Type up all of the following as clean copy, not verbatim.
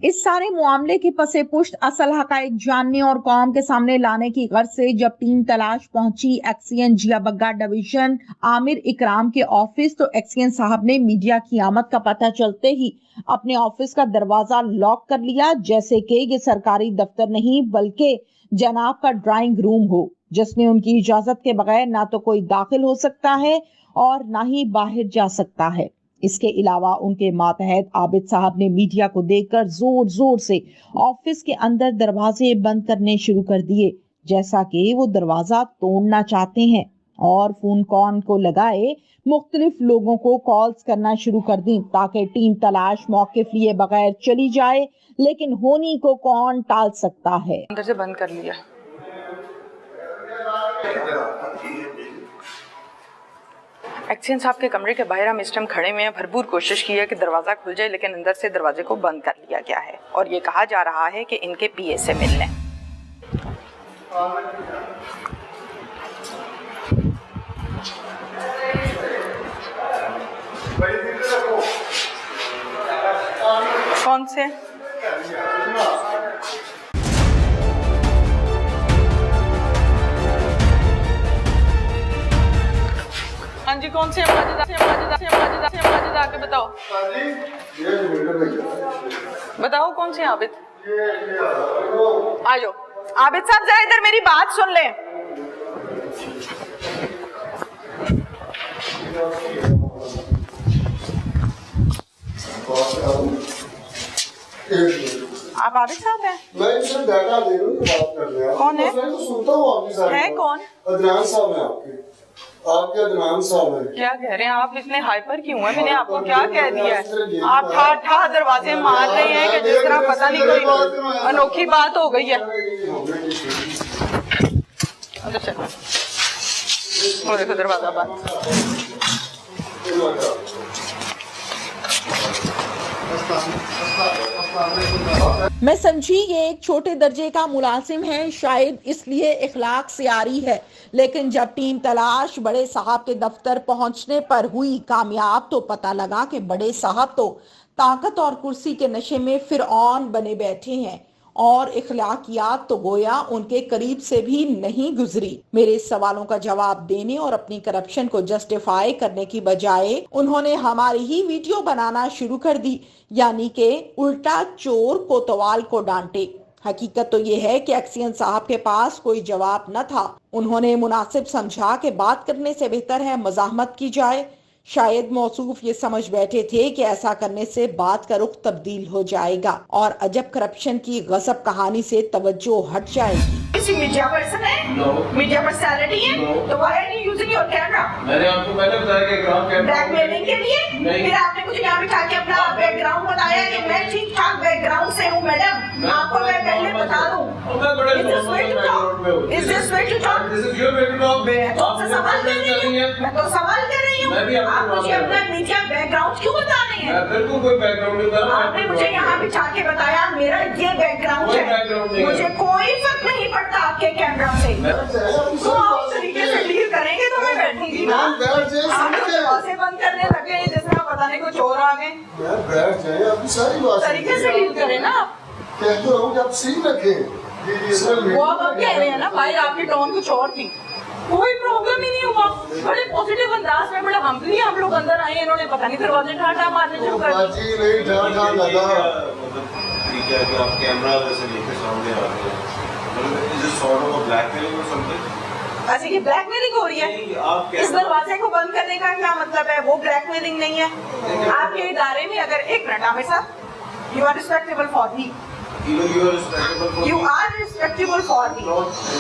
इस सारे मामले के पसे पुष्ट असल हकायक जानने और कौम के सामने लाने की गर्ज से जब टीम तलाश पहुंची एक्सीएन जिया बग्गा डिवीजन आमिर इकराम के ऑफिस, तो एक्सीएन साहब ने मीडिया की आमद का पता चलते ही अपने ऑफिस का दरवाजा लॉक कर लिया, जैसे कि ये सरकारी दफ्तर नहीं बल्कि जनाब का ड्राइंग रूम हो, जिसमें उनकी इजाजत के बगैर ना तो कोई दाखिल हो सकता है और ना ही बाहर जा सकता है। इसके अलावा उनके मातहत आबिद साहब ने मीडिया को देखकर जोर जोर से ऑफिस के अंदर दरवाजे बंद करने शुरू कर दिए, जैसा कि वो दरवाजा तोड़ना चाहते हैं, और फोन कॉन को लगाए मुख्तलिफ लोगों को कॉल्स करना शुरू कर दी ताकि टीम तलाश मौके लिए बगैर चली जाए, लेकिन होनी को कौन टाल सकता है। अंदर से बंद कर लिया। एक्सीएन साहब के कमरे के बाहर हम इस टाइम खड़े हुए हैं। भरपूर कोशिश की है कि दरवाज़ा खुल जाए, लेकिन अंदर से दरवाजे को बंद कर लिया गया है और ये कहा जा रहा है कि इनके पीए से मिल लें। कौन से? हाँ जी, कौन से? माजिद आके बताओ। बताओ कौन से? आबिद आ जाओ। आबिद साहब जरा इधर मेरी बात सुन लें। आप आबिद साहब हैं? मैं इनसे डाटा दे रहा हूँ, बात कर रहे हैं। कौन है? मैं तो सुनता हूँ आपकी सारी है बात। कौन? अदनान साहब हैं आपके अदनान साहब हैं। क्या कह रहे हैं आप? इतने हाइपर क्यों हैं? मैंने आपको क्या कह दिया है? आप ठा ठा दरवाजे मार रहे हैं कि जिस तरह पता नहीं कोई अनोखी बात हो गई है। वो देखो दरवाजा बंद। मैं समझी ये एक छोटे दर्जे का मुलाजिम है, शायद इसलिए इखलाक से आ रही है, लेकिन जब टीम तलाश बड़े साहब के दफ्तर पहुंचने पर हुई कामयाब, तो पता लगा कि बड़े साहब तो ताकत और कुर्सी के नशे में फिरऔन बने बैठे हैं और इखलाकियात तो गोया उनके करीब से भी नहीं गुजरी। मेरे सवालों का जवाब देने और अपनी करप्शन को जस्टिफाई करने की बजाय उन्होंने हमारी ही वीडियो बनाना शुरू कर दी, यानी कि उल्टा चोर कोतवाल को डांटे। हकीकत तो ये है कि एक्सीएन साहब के पास कोई जवाब न था। उन्होंने मुनासिब समझा कि बात करने से बेहतर है मज़ाहमत की जाए। शायद मौसूफ ये समझ बैठे थे कि ऐसा करने से बात का रुख तब्दील हो जाएगा और अजब करप्शन की गजब कहानी से तवज्जो हट जाएगी। किसी मीडिया पर्सन है? मीडिया पर्सनालिटी है? तो why are you using your camera? मैंने आपको पहले बताया कि ग्राउंड कैमरा ब्लैकमेलिंग के लिए? फिर आपने मुझे यहाँ बिठा के अपना बैकग्राउंड बताया कि मैं ठीक ठाक बैकग्राउंड से हूँ। मैडम आपको मैं पहले बता दूँ। Is this way to talk? This is your way to talk. मैं तो सवाल कर रही हूँ। मैं तो सवाल कर रही हूँ। आप मुझे अपना मीडिया बैकग्राउंड क्यों बता रहे हैं? बिल्कुल कोई बैकग्राउंड नहीं बता रहा। आपने मुझे यहाँ बिठा के बताया मेरा ये बैकग्राउंड है। मुझे कोई फर्क नहीं पड़ता आपके कैमरा से। तो आप तरीके से डील करेंगे तो मैं बैठूंगी ना। आप दरवाजे बंद करने लगे जिसमें पता नहीं कुछ और आ गए। बैठ जाए, आपकी सारी बात तरीके से डील करें ना। कहते रहो कि आप सही रखें। वो आप कह रहे हैं ना भाई, आपकी टोन कुछ और थी। कोई प्रॉब्लम ही नहीं हुआ। बड़े पॉजिटिव अंदाज में, बड़ा हम्बली हम लोग अंदर आए, इन्होंने पता नहीं दरवाजे ठाठा मारने शुरू कर दिए। नहीं ठाठा लगा। ठीक है कि आप कैमरा वैसे लेके सामने आ रहे हैं। मतलब is it sort of blackmailing और समथिंग? अच्छा ये ब्लैकमेलिंग हो रही है? इस दरवाजे को बंद करने का क्या मतलब है? वो ब्लैकमेलिंग नहीं है। आपके इदारे में अगर एक मिनट आमिर साहब, you are respectable for me. You are respectable for me.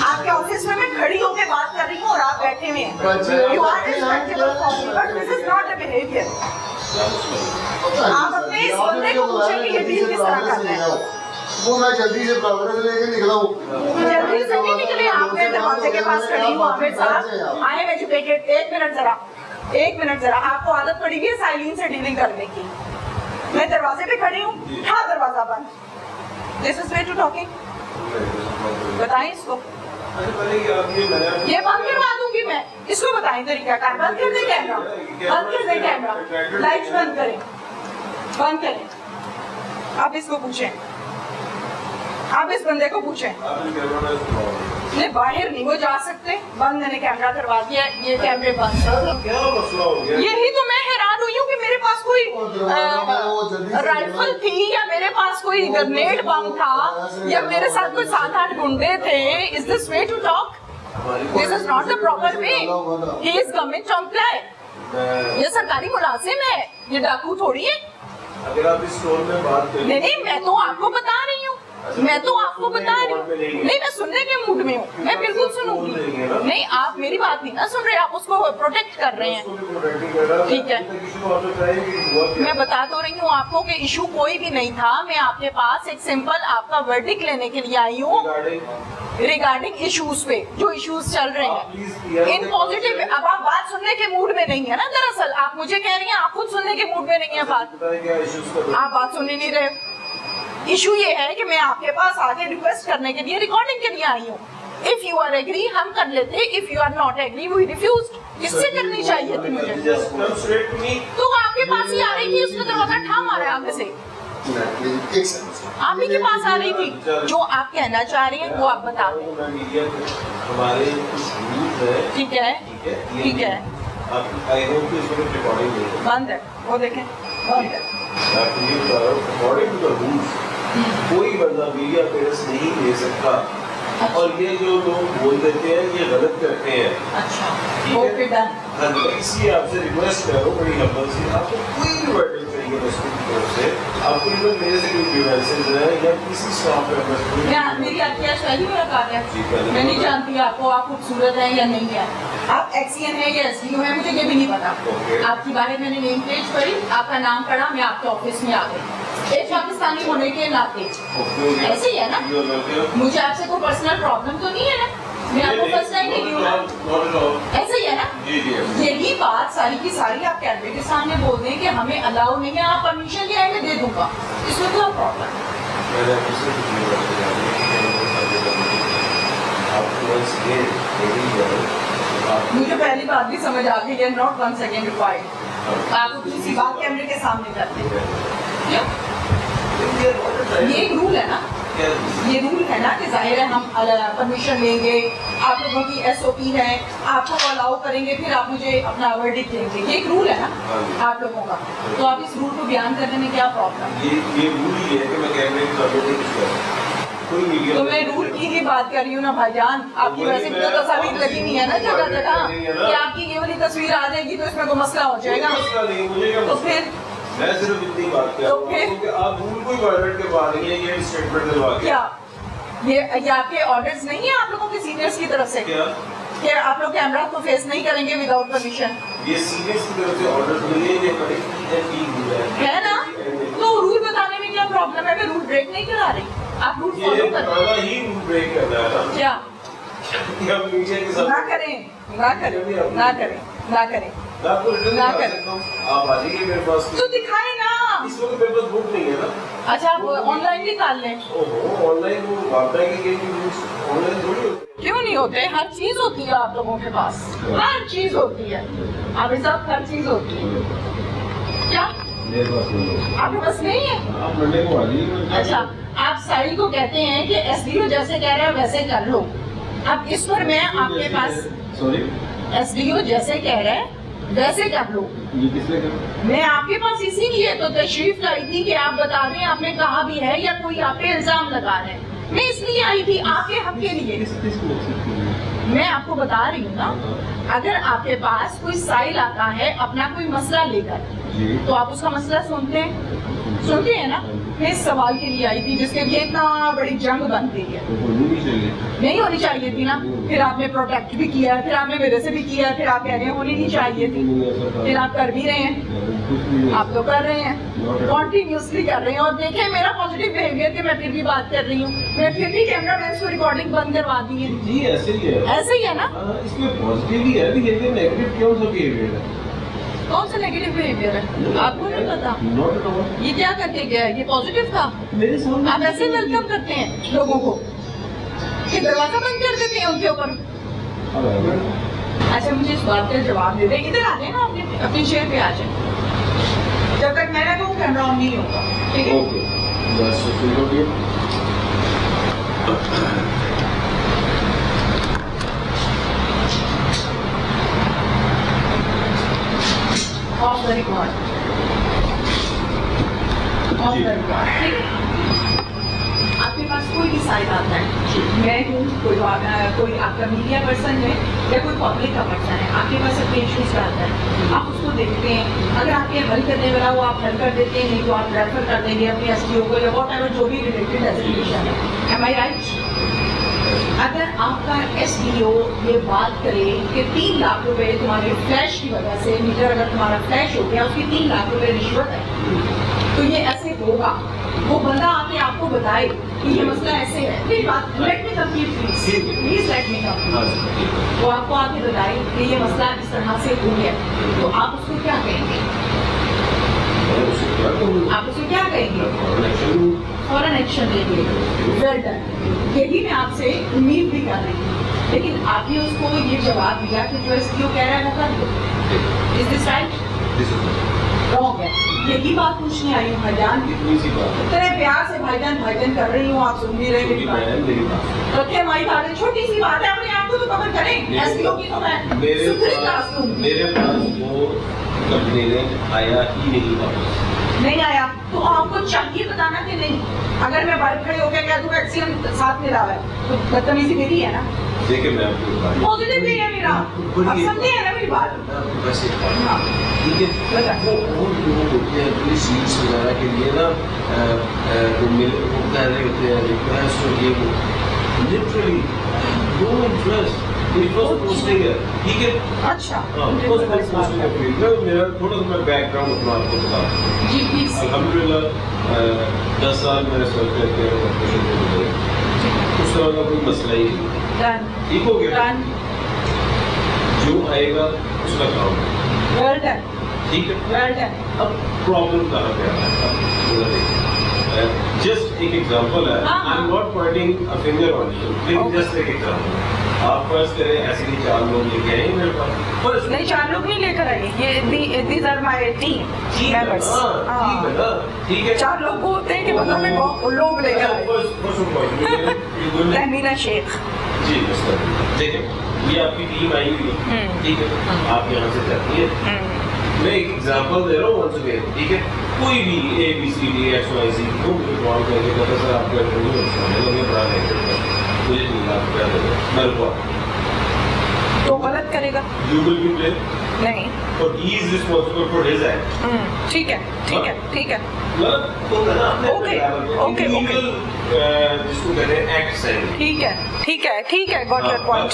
आपके ऑफिस में मैं खड़ी होकर बात कर रही हूँ और आप बैठे हुए हैं। You are respectable for me, but this is not a behavior. आप अपने इस बंदे को पूछें कि ये डील किस तरह करना है। वो मैं जल्दी से प्रॉब्लम लेके निकला हूँ। जल्दी से नहीं निकले, आपने दरवाजे के पास खड़ी हूँ। आमिर साहब, I am educated। एक मिनट जरा, आपको आदत पड़ी हुई है साइलिन से डीलिंग करने की। मैं दरवाजे पे खड़ी हूँ, हाँ दरवाजा बंद। This is way to talking। बताएं इसको। ये बंद करवा दूंगी मैं। इसको बताएं तरीका कार। बंद कर दे कैमरा, बंद कर दे कैमरा, लाइट्स बंद करें, बंद करें। आप इसको पूछें, आप इस बंदे को पूछें। आप इस कैमरा में सुनाओ। नहीं, बाहर नहीं वो जा सकते, बंद मैंने कैमरा करवा दिया, ये कैमरे बंद है। क्या मसला हो गया? यही तो मैं हैरान हुई हूँ कि मेरे पास कोई राइफल थी या मेरे पास कोई ग्रेनेड बम था या मेरे साथ कोई 7-8 गुंडे थे। Is this way to talk? This is not the proper way. He is government employ, ये सरकारी मुलाजिम है, ये डाकू थोड़ी है। अगर आप इस टोन में बात करें। नहीं, मैं तो आपको बता रही हूँ, मैं तो आपको बता रही हूँ। नहीं, मैं सुनने के मूड में हूँ, मैं बिल्कुल सुनूंगी। नहीं, आप मेरी बात नहीं ना सुन रहे, आप उसको प्रोटेक्ट कर रहे हैं। ठीक है, मैं बता तो रही हूँ आपको कि इशू कोई भी नहीं था। मैं आपके पास एक सिंपल आपका वर्डिक्ट लेने के लिए आई हूँ रिगार्डिंग इश्यूज पे, जो इश्यूज चल रहे हैं इन पॉजिटिव। अब आप बात सुनने के मूड में नहीं है ना, दरअसल आप मुझे कह रही हैं आप खुद सुनने के मूड में नहीं है बात, आप बात सुन ही नहीं रहे। इशू ये है कि मैं आपके पास आके रिक्वेस्ट करने के लिए, रिकॉर्डिंग के लिए आई हूँ। इफ यू आर एग्री हम कर लेते, if you are not agree we refuse. किससे करनी चाहिए थी मुझे? तो आपके पास ही आ रही थी, उसने दरवाजा ठा मारा आगे से, आप ही के पास आ रही थी। जो आप कहना चाह रही हैं वो आप बता दें। हमारे कुछ रूल्स है। ठीक है, ठीक है, आई होप कि इसमें रिकॉर्डिंग नहीं है। बंद है, वो देखें बंद है। अकॉर्डिंग टू द रूल्स कोई बंदा मीडिया पेरेंट्स नहीं ले सकता। और ये जो लोग बोल देते हैं ये गलत करते हैं। अच्छा, ठीक है? डन। इसलिए आपसे रिक्वेस्ट कर रहा हूँ बड़ी हम्बल से, आपको कोई भी वर्डिंग चाहिए रेस्क्यू की तरफ से, आपको इवन मेरे से कोई ग्रीवेंसेस है या किसी स्टाफ मेंबर से। मेरी आपकी आज पहली मुलाकात है, मैं नहीं जानती आपको, आप खूबसूरत हैं या नहीं है, आप एक्सीएन है या एसडीओ है, मुझे ये भी नहीं पता। आपकी बारे मैंने नेम प्लेट पढ़ी, आपका नाम पढ़ा, मैं आपके ऑफिस में आ गई एक पाकिस्तानी होने के नाते। ऐसे ही है ना, मुझे आपसे कोई पर्सनल प्रॉब्लम तो नहीं है ना, मैं आपको फर्स्ट टाइम नहीं हूँ ना, ऐसे ही है ना। यही बात सारी की सारी आप कैमरे के सामने बोल दें कि हमें अलाउ नहीं है, आप परमिशन लिया है मैं दे दूंगा, इसमें कोई प्रॉब्लम मुझे पहली बात भी समझ आ गई है, नॉट 1 सेकेंड रिक्वायर्ड। आप किसी बात कैमरे के सामने करते हैं, ये एक रूल है ना, ये रूल है ना कि जाहिर है हम परमिशन लेंगे, आप लोगों की एसओपी है, आपको अलाउ करेंगे, फिर आप मुझे अपना वर्डिक्ट देंगे, ये एक रूल है ना आप लोगों का। तो आप इस रूल को बयान करने में क्या प्रॉब्लम? ये रूल ही है कि मैं कैमरे की तस्वीर तो मैं रूल की ही बात कर रही हूँ ना भाईजान, आपकी वैसे भी तो तस्वीर लगी नहीं है ना जगह जगह कि आपकी ये वाली तस्वीर आ जाएगी तो इसमें कोई मसला हो जाएगा। तो फिर मैं सिर्फ इतनी बात कर रहा हूँ कि आप रूल को ही वायलेट करवा रही हैं, ये स्टेटमेंट दिलवा के। क्या ये आपके ऑर्डर्स नहीं है आप लोगों के सीनियर्स की तरफ से? क्या कि आप लोग कैमरा को फेस नहीं करेंगे विदाउट परमिशन? ये सीनियर्स की तरफ से ऑर्डर्स मिले, ये बड़ी है ना, तो रूल बताने में क्या प्रॉब्लम है? मैं रूल ब्रेक नहीं करा रही, आप रूल फॉलो करें। ही रूल ब्रेक करना है ना क्या? ना करें, ना करें, ना करें, ना करें, ना करें। आप आ जाइए मेरे पास, तो दिखाए ना। इस वक्त मेरे पास बुक नहीं है ना। अच्छा, आप ऑनलाइन निकाल लें। ओहो, ऑनलाइन वो वापदा की गेम ऑनलाइन थोड़ी होती है। क्यों नहीं होते? हर चीज होती है आप लोगों के पास, हर चीज होती है आप सब, हर चीज होती है। क्या आपके पास नहीं है? आप मंडे को आ जाइए। अच्छा, आप साड़ी को कहते हैं कि एसडीओ जैसे कह रहे हैं वैसे कर लो। अब इस पर मैं आपके पास, सॉरी, एसडीओ जैसे कह रहे हैं वैसे कर लो। ये किसने कहा? मैं आपके पास इसीलिए तो तशरीफ लाई थी कि आप बता दें आपने कहा भी है या कोई आप पे इल्जाम लगा रहे हैं। मैं इसलिए आई थी आपके हक के लिए। मैं आपको बता रही हूँ ना, अगर आपके पास कोई साइल आता है अपना कोई मसला लेकर, तो आप उसका मसला सुनते हैं ना। मैं इस सवाल के लिए आई थी जिसके लिए इतना बड़ी जंग बनती है, नहीं होनी चाहिए थी ना। फिर आपने प्रोटेक्ट भी किया है, फिर आपने मेरे से भी किया है, फिर आप कह रहे हैं होनी नहीं चाहिए थी, फिर आप कर भी रहे हैं, आप तो कर रहे हैं, कॉन्टिन्यूसली कर रहे हैं। और देखें मेरा पॉजिटिव बिहेवियर कि मैं फिर भी बात कर रही हूँ, मैं फिर भी कैमरा मैन को रिकॉर्डिंग बंद करवा दी है। जी ऐसे ही है, ऐसे ही है ना। इसमें पॉजिटिव ही है बिहेवियर, नेगेटिव क्यों सा बिहेवियर है? कौन सा नेगेटिव बिहेवियर है आपको नहीं पता? Not at all. ये क्या करके गया है? ये पॉजिटिव था। मेरे सामने आप ऐसे वेलकम करते हैं लोगों को कि दरवाजा बंद कर देते हैं उनके ऊपर। अच्छा, मुझे इस बात का जवाब दे दें, इधर आ जाए ना, अपनी चेयर पे आ जाए। जब तक मैं कहूँ कैमरा ऑन नहीं होगा, ठीक है? बस फिर हो गया। Of the record, of the record, ठीक है। आपके पास कोई भी साइड आता है, मैं हूँ, कोई आपका मीडिया पर्सन है या कोई पब्लिक का पर्सन है, आपके पास अपने इश्यूज का आता है, आप उसको देखते हैं, अगर आपके हल करने वाला वो आप हल कर देते हैं, नहीं तो आप रेफर कर देंगे अपने एसडीओ को या व्हाटएवर जो भी रिलेटेड एजुकेशन है। एम आई राइट? अगर आपका एसडीओ ये बात करे कि 3 लाख रुपए तुम्हारे फ्लैश की वजह से, मीटर अगर तुम्हारा फ्लैश हो गया, उसकी 3 लाख रुपए रिश्वत है, तो ये ऐसे होगा, वो बंदा आके आपको बताए कि ये मसला ऐसे है, मेरी बात let me complete please let me complete, वो आपको आके बताए कि ये मसला इस तरह से हो गया, तो आप उसको क्या कहेंगे? आप उसको क्या कहेंगे? फॉरन एक्शन लेंगे। वेल डन, यही मैं आपसे उम्मीद भी कर रही हूँ, लेकिन आपने उसको ये जवाब दिया कि जो एसडीओ कह रहा है वो कर दो। Is this right? रॉन्ग है। यही बात पूछने आई हूँ भाईजान, इतने प्यार से भाईजान भाईजान कर रही हूँ, आप सुन भी रहे मेरी बात। रखे माई ताड़े, छोटी सी बात है, अपने आप को तो कवर करें। एसडीओ की तो मैं मेरे पास वो कंप्लेनेंट आया ही नहीं वापस। नहीं आया तो आपको चाहिए बताना कि नहीं? अगर मैं बाइक खड़े होकर कह दूँ एक्सीडेंट साथ मिला है तो बदतमीजी मेरी है ना? देखिए मैं आपको पॉजिटिव भी है मेरा, आप समझे है ना मेरी बात? ठीक है, वो लोग होते हैं पुलिस सीट्स वगैरह के लिए ना, वो कह रहे होते हैं रिक्वेस्ट और ये वो, लिटरली नो इंटरेस्ट, पोस्टिंग है, ठीक है। अच्छा, पोस्टिंग है। मेरा थोड़ा सा मैं बैकग्राउंड अपना आपको बता दूं। जी प्लीज। अल्हम्दुलिल्लाह 10 साल मैंने सर्व करके उस तरह का कोई मसला ही नहीं, ठीक हो गया, जो आएगा उसका काम, वेल डन, ठीक है, वेल डन। अब प्रॉब्लम कहाँ पे आ रहा है? जस्ट एक एग्जांपल है, I am not Poynting a finger on you, लेकिन जस्ट एक एग्जांपल, आप फर्स्ट करें ऐसे ही 4 लोग लेके आए मेरे पास, नहीं 4 लोग नहीं लेकर आए, ये these are my team members, ठीक है, 4 लोग होते हैं कि मतलब में लोग लेकर आए। तहमीना शेख जी देखिए, ये आपकी टीम आई हुई है, ठीक है, आप यहाँ से जाती है, मैं एक एग्जांपल दे रहा हूँ वंस अगेन, ठीक है, कोई भी ABCD XYZ को मुझे कॉल करके कहता सर आपका इंटरव्यू लगे बड़ा नहीं, मुझे 3 लाख रुपया देगा, मेरे को तो गलत करेगा, यू विल बी ब्लेम नहीं, और he is responsible for his act, ठीक है, ठीक है, ठीक है, मतलब तो ना आपने ओके जिसको कहते हैं एक्ट सही, ठीक है, ठीक है, ठीक है, गॉट योर पॉइंट।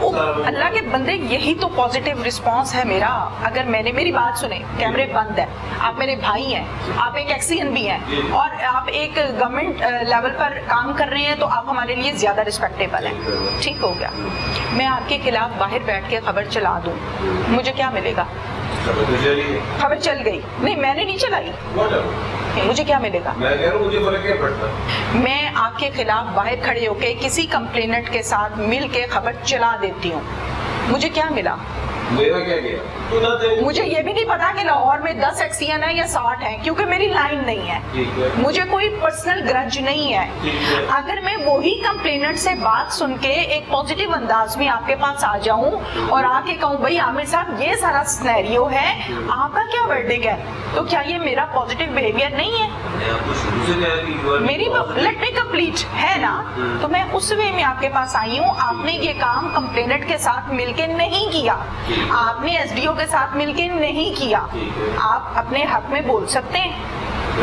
तो अल्लाह के बंदे, यही तो पॉजिटिव रिस्पांस है मेरा। अगर मैंने, मेरी बात सुने, कैमरे बंद है, आप मेरे भाई हैं, आप एक एक्सीएन भी हैं और आप एक गवर्नमेंट लेवल पर काम कर रहे हैं, तो आप हमारे लिए ज्यादा रिस्पेक्टेबल हैं, ठीक हो गया। मैं आपके खिलाफ बाहर बैठ के खबर चला दूं, मुझे क्या मिलेगा? खबर चल गई, नहीं मैंने नहीं चलाई, मुझे क्या मिलेगा? मैं कह रहा हूं मुझे फर्क क्या पड़ता? मैं आपके खिलाफ बाहर खड़े होके किसी कंप्लेनेंट के साथ मिल के खबर चला देती हूँ, मुझे क्या मिला? मेरा क्या गया? मुझे ये भी नहीं पता कि लाहौर में 10 एक्सीएन है या 60 है, क्योंकि मेरी लाइन नहीं है, मुझे कोई पर्सनल ग्रज नहीं है। अगर मैं वही कंप्लेनेंट से बात सुन के एक पॉजिटिव अंदाज में आपके पास आ जाऊं और आके कहूं भाई आमिर साहब ये सारा सिनेरियो है, आपका क्या वर्डिक्ट है, तो क्या ये मेरा पॉजिटिव बिहेवियर नहीं है? मेरी लेट मी कंप्लीट है ना, तो मैं उस वे में आपके पास आई हूँ। आपने ये काम कंप्लेनेंट के साथ मिलके नहीं किया, आपने एसडीओ के साथ मिलके नहीं किया, आप अपने हक में बोल सकते हैं,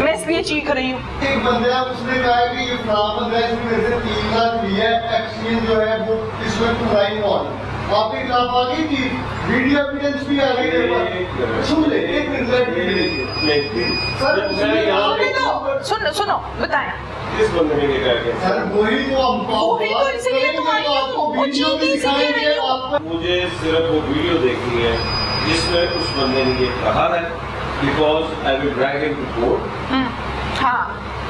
मैं इसलिए चीख रही हूँ। एक बंदा उसने कहा कि ये फलाना बंदा है, इसने मेरे से 3 लाख लिया है, एक्सचेंज जो है वो इसमें पूरा इन्वॉल्व, आपके खिलाफ आ गई थी, वीडियो एविडेंस भी आ गई मेरे पास, सुन ले, एक मिनट सर, सुनो बताएं। किस बंदे ने क्या किया? सर वही तो इसलिए तो आई हूँ, वो चीख इसलिए रही हूँ। मुझे सिर्फ वो वीडियो देखनी है जिसमें उस बंदे ने ये कहा है, because I will drag him to court. हाँ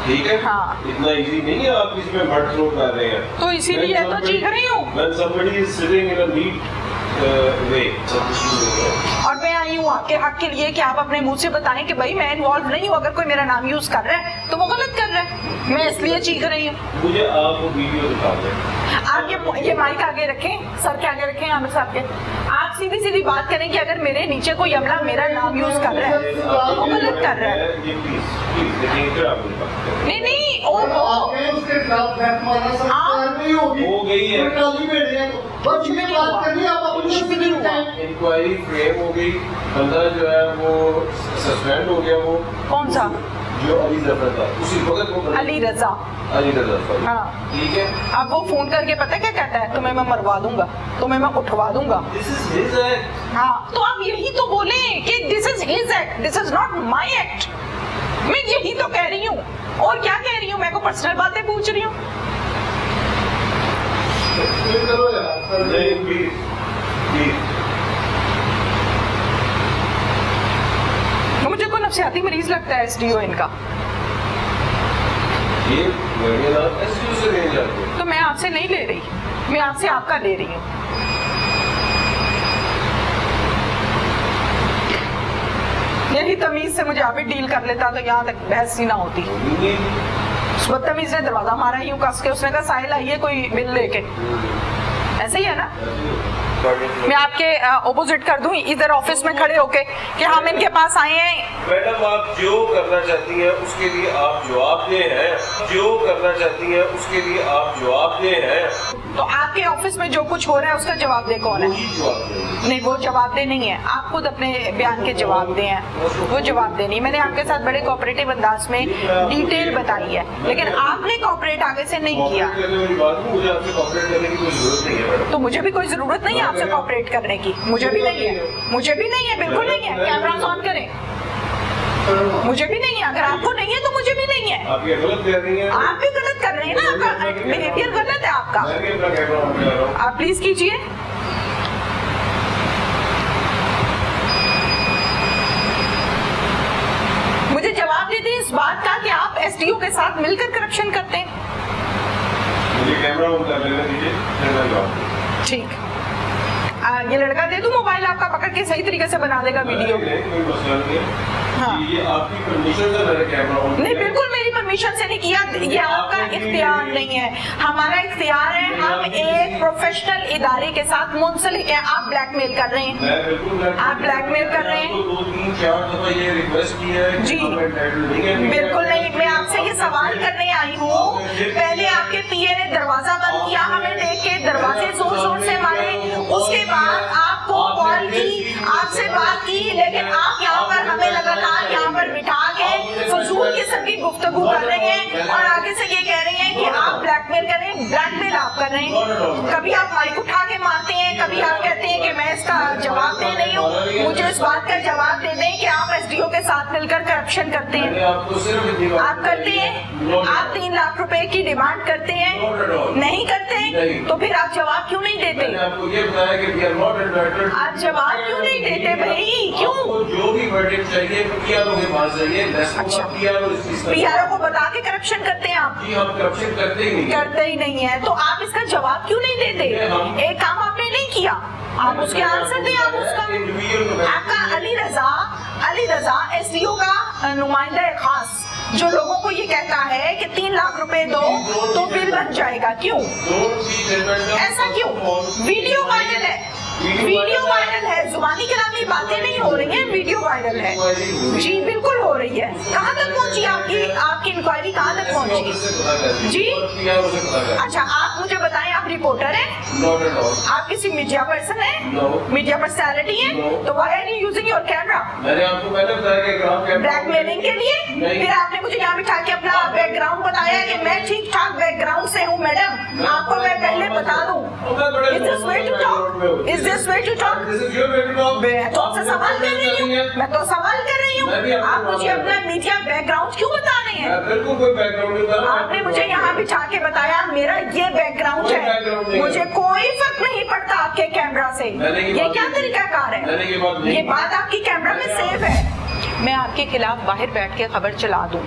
ठीक है, हाँ। इतना इजी नहीं है आप किसी में भट थ्रो कर रहे हैं, तो इसीलिए तो चीख रही हूँ। When somebody is sitting in a neat way, और मैं आई रही हूँ आपके हक के लिए कि आप अपने मुंह से बताएं कि भाई मैं इन्वॉल्व नहीं हूँ, अगर कोई मेरा नाम यूज कर रहा है तो वो गलत कर रहा है, मैं इसलिए चीख रही हूँ। मुझे आप वो वीडियो दिखा दें। आप ये माइक आगे रखें, सर के आगे रखें, आमिर साहब के। आप सीधी सीधी बात करें कि अगर मेरे नीचे कोई अमला मेरा नाम यूज कर रहा है तो वो गलत कर रहा है। नहीं नहीं उसके खिलाफ नहीं होगी, हो गई है, बस ये बात करनी, आप अपनी इंक्वायरी फ्रेम हो गई, बंदा जो है वो सस्पेंड हो गया। वो कौन सा? जो अली जफर था उसी वक्त वो अली रजा। हाँ ठीक है। अब वो फोन करके पता क्या कहता है, तुम्हें मैं मरवा दूंगा, तुम्हें मैं उठवा दूंगा। This is his act. हाँ तो आप यही तो बोले कि this is his act, this is not my act. मैं यही तो कह रही हूँ, और क्या कह रही हूँ? मैं को पर्सनल बातें पूछ रही हूँ। करो यार, नहीं प्लीज प्लीज। मुझे को नफसियाती मरीज लगता है एसडीओ इनका। ये एसडीओ से नहीं जाते तो मैं आपसे नहीं ले रही, मैं आपसे आपका ले रही हूँ। यही तमीज से मुझे आप ही डील कर लेता तो यहाँ तक बहस ही ना होती। उस बदतमीज ने दरवाजा मारा यूं कस के, उसने कहा साहिल आइए कोई बिल लेके, ऐसे ही है ना? मैं आपके ऑपोजिट कर दूं इधर ऑफिस में खड़े होके कि हम इनके पास आए हैं। मैडम आप जो करना चाहती हैं उसके लिए आप जवाब दे हैं, जो करना चाहती हैं उसके लिए आप जवाब दे हैं। तो आपके ऑफिस में जो कुछ हो रहा है उसका जवाब दे कौन है? नहीं वो जवाब दे नहीं है, आप खुद अपने बयान के जवाब दे हैं, वो जवाब दे नहीं। मैंने आपके साथ बड़े कोऑपरेटिव अंदाज में डिटेल बताई है, लेकिन आपने कोऑपरेट आगे से नहीं किया। तो मुझे भी कोई जरूरत नहीं है आपसे कोऑपरेट करने की, मुझे भी नहीं है, मुझे भी नहीं है, बिल्कुल नहीं है। कैमरा ऑन करें, मुझे भी नहीं है। अगर आपको नहीं है तो मुझे भी नहीं है। आप ये गलत कर रही हैं। आप भी गलत कर रहे हैं ना, आपका बिहेवियर गलत है आपका। मैं भी अपना कैमरा ऑन कर रहा हूं। आप प्लीज कीजिए। मुझे जवाब दे दें इस बात का कि आप एसडीओ के साथ मिलकर करप्शन करते हैं। मुझे कैमरा ऑन कर लेने दीजिए, फिर मैं जवाब दूंगा। ठीक, ये लड़का दे दूं मोबाइल आपका, पकड़ के सही तरीके से बना देगा वीडियो। कोई मसला नहीं है। हाँ। ये आपकी परमिशन से मैंने कैमरा ऑन नहीं बिल्कुल मेरी परमिशन से नहीं किया, ये आपका इख्तियार नहीं है, हमारा इख्तियार है। हम एक प्रोफेशनल इदारे के साथ मुंसलिक हैं। आप ब्लैकमेल कर रहे हैं, आप ब्लैकमेल कर रहे हैं। 2-3-4 दफा ये रिक्वेस्ट की है जी बिल्कुल नहीं, मैं आपसे ये सवाल करने आई हूँ। पहले आपके पीए ने दरवाजा बंद किया, हमें देख के दरवाजे जोर जोर से मारे, उसके बाद आपको कॉल की, आपसे बात की, लेकिन आप यहाँ पर हमें लगातार यहाँ पर बिठा के फजूल किस्म की गुफ्तगू कर रहे हैं और आगे से ये कह रहे हैं कि आप ब्लैकमेल कर रहे हैं। ब्लैकमेल आप कर रहे हैं, कभी आप माइक उठा के मारते हैं, कभी आप कहते हैं कि मैं इसका जवाब दे नहीं हूँ। मुझे इस बात का जवाब दे दें कि आप एसडीओ के साथ मिलकर करप्शन करते हैं। आप करते हैं, आप 3 लाख रुपए की डिमांड करते हैं, नहीं करते हैं तो फिर आप जवाब क्यों नहीं देते? आपको ये बताया कि आप जवाब क्यों नहीं देते भाई? क्यों? जो भी वर्डिक्ट चाहिए पीआरओ के पास जाइए। अच्छा, पीआरओ को बता के करप्शन करते हैं आप? जी हम करप्शन करते ही नहीं, करते ही नहीं है। तो आप इसका जवाब क्यों नहीं देते? एक काम आपने नहीं किया, आप उसके आंसर दें। आप उसका आपका अली रजा एसडीओ का नुमाइंदा खास जो लोगों को ये कहता है कि 3 लाख रुपए दो तो बिल बन जाएगा, क्यों? ऐसा क्यों? वीडियो वायरल है, वीडियो वायरल है, जुबानी कलामी बातें नहीं हो रही हैं, वीडियो वायरल है। जी बिल्कुल हो रही है। कहाँ तक पहुँची आपकी इंक्वायरी, कहाँ तक पहुँची जी? अच्छा आप मुझे बताएं, आप रिपोर्टर हैं? आप किसी मीडिया पर्सन हैं? मीडिया पर्सनैलिटी हैं? तो why are you using your camera? मैंने आपको पहले बताया कि ब्लैकमेलिंग के लिए। फिर आपने मुझे यहाँ बिठा के अपना बैकग्राउंड बताया कि मैं ठीक ठाक बैकग्राउंड से हूँ। मैडम आपको मैं पहले बता दूं, is this way to talk? Is this way to talk? मैं तो आपसे सवाल कर रही हूँ, मैं तो सवाल कर रही हूँ। आप मुझे अपना मीडिया बैकग्राउंड क्यों बता रहे हैं? बिल्कुल कोई बैकग्राउंड नहीं था। आपने मुझे यहाँ बिठा के बताया मेरा ये बैकग्राउंड है, मुझे कोई फर्क नहीं पड़ता आपके कैमरा से। ये क्या तरीकाकार है? ये बात आपकी कैमरा में सेफ है। मैं आपके खिलाफ बाहर बैठ के खबर चला दूं,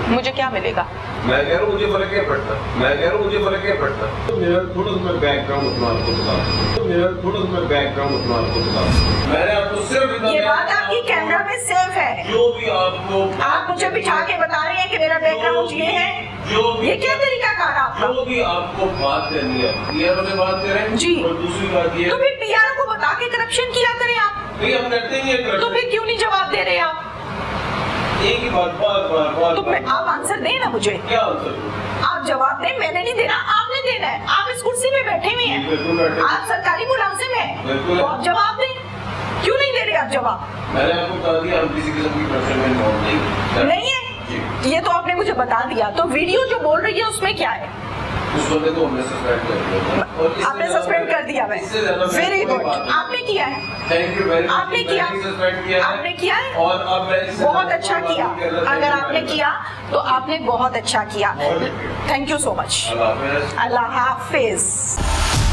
मुझे क्या मिलेगा? मैं कह रहा हूँ मुझे फर्क क्या पड़ता, मैं कह रहा हूँ मुझे फर्क क्या पड़ता। तो मेरा थोड़ा सा मैं बैकग्राउंड अपना आपको बता दूं, तो मेरा थोड़ा सा मैं बैकग्राउंड अपना आपको बता दूं। मैंने आपको सिर्फ ये बात आपकी कैमरा में सेफ है। जो भी आपको आप मुझे बिठा के बता रहे हैं कि मेरा बैकग्राउंड ये है, ये क्या तरीका कार आपका? जो भी आपको बात करनी है पीआरओ से बात करें जी। और दूसरी बात ये तो फिर पीआरओ को बता के करप्शन किया करें आप। नहीं हम करते नहीं है तो फिर क्यों नहीं जवाब दे रहे आप? एक ही बात बार तो आप आंसर दें ना मुझे, क्या आंसर आप जवाब दें। मैंने नहीं देना, आपने देना है। आप इस कुर्सी पे बैठे हुए हैं, आप सरकारी मुलाजिम हैं, तो आप जवाब दें। क्यों नहीं दे रहे आप जवाब? मैंने आपको बता दिया हम किसी किस्म की करप्शन में इन्वॉल्व नहीं है। ये तो आपने मुझे बता दिया। तो वीडियो जो बोल रही है उसमें क्या है? उस बंदे को हमने सस्पेंड कर दिया। आपने सस्पेंड कर दिया है, वेरी गुड। आपने किया है, थैंक यू वेरी मच। आपने किया, आपने किया है और अब मैं बहुत अच्छा किया। अगर आपने किया तो आपने बहुत अच्छा किया। Thank you so much. Allah Hafiz. Allah Hafiz.